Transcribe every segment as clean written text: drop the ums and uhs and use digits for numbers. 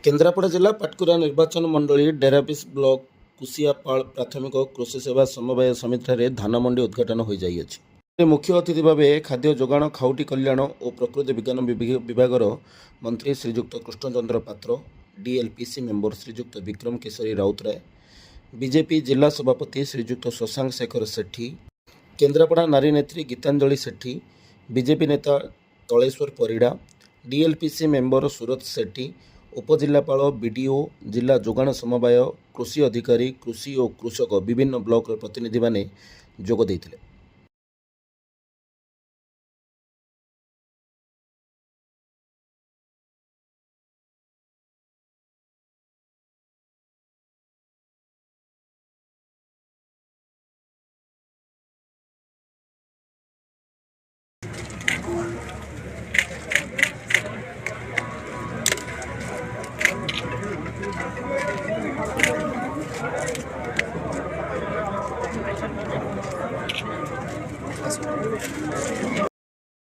केन्द्रापड़ा जिला पाटकुरा निर्वाचन मंडली डेराबिस ब्लॉक कुसियापाल प्राथमिक कृषि सेवा समवाय समिति धान मंडी उद्घाटन हो जाइए। मुख्य अतिथि भाव खाद्य जोगाण खाउटी कल्याण और प्रकृति विज्ञान विभाग मंत्री श्रीजुक्त कृष्णचंद्र पात्र, डीएलपीसी मेंबर श्रीजुक्त विक्रम केशरी राउतराय, बीजेपी जिला सभापति श्रीजुक्त शशांक शेखर सेठी, केन्द्रापड़ा नारी नेत्री गीतांजलि सेठी, बीजेपी नेता तलेश्वर परिड़ा, डीएलपीसी मेंबर सूरत सेठी, उपजिलापाल बीडीओ, जिला जोगाण समवाय, कृषि अधिकारी, कृषि और कृषक विभिन्न ब्लॉक प्रतिनिधि माने जोग देइथिले।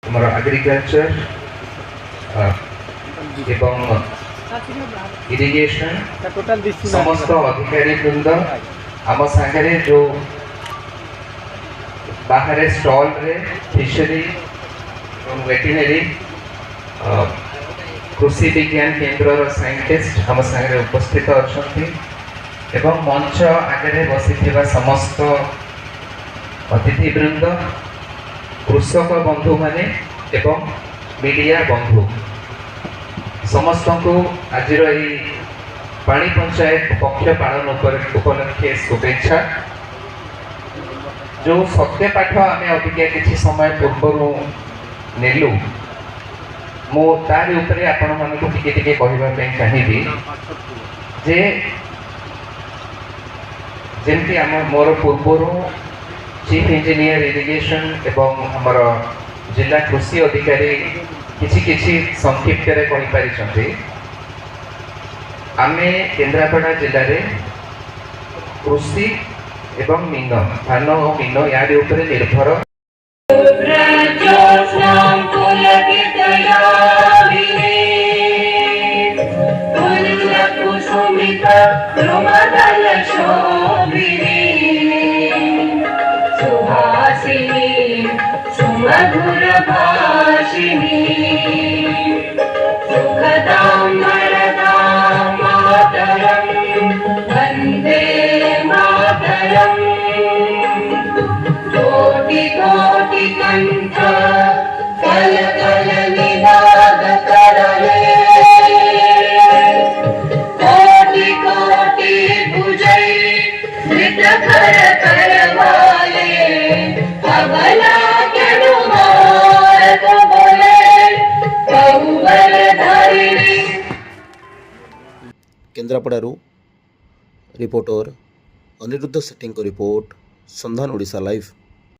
हमारा एग्रीकल्चर एवं इरिगेशन समस्त अधिकारी वृंद आम सांगे जो बाहर स्टॉल रे फिशरी वेटरनरी कृषि विज्ञान केन्द्र साइंटिस्ट आम सांगे उपस्थित अच्छा एवं मंच आगे बसी समस्त अतिथि वृंद, कृषक बंधु माने एवं मीडिया बंधु समस्त को आज पानी पंचायत पक्ष पालन उपलक्षे शुभेच्छा। जो सत्य पाठ आम अबिका किसी समय पूर्व नेलु मु तार उपरे आपण मानकु टिके टिके कहबा चाहिए जे जेमती आम मोर पूर्व चीफ इंजीनियर इरिगेशन एवं हमर जिला कृषि अधिकारी किछि किछि संक्षिप्त रे कहि पारिछन्ते। आमे केन्द्रापड़ा जिले रे कृषि एवं मीन धान और मीन यार उपरे निर्भर मधुर भाषिणी सुखदां वरदां मातरं वन्दे मातरम्। कोटि कोटि कंठ कल कल निनाद करले, कोटि कोटि भुजै मृत कर करवाले, अबला केन्द्रापड़ारू रिपोर्टर अनिरुद्ध सेठी रिपोर्ट संधान ओडिशा लाइव।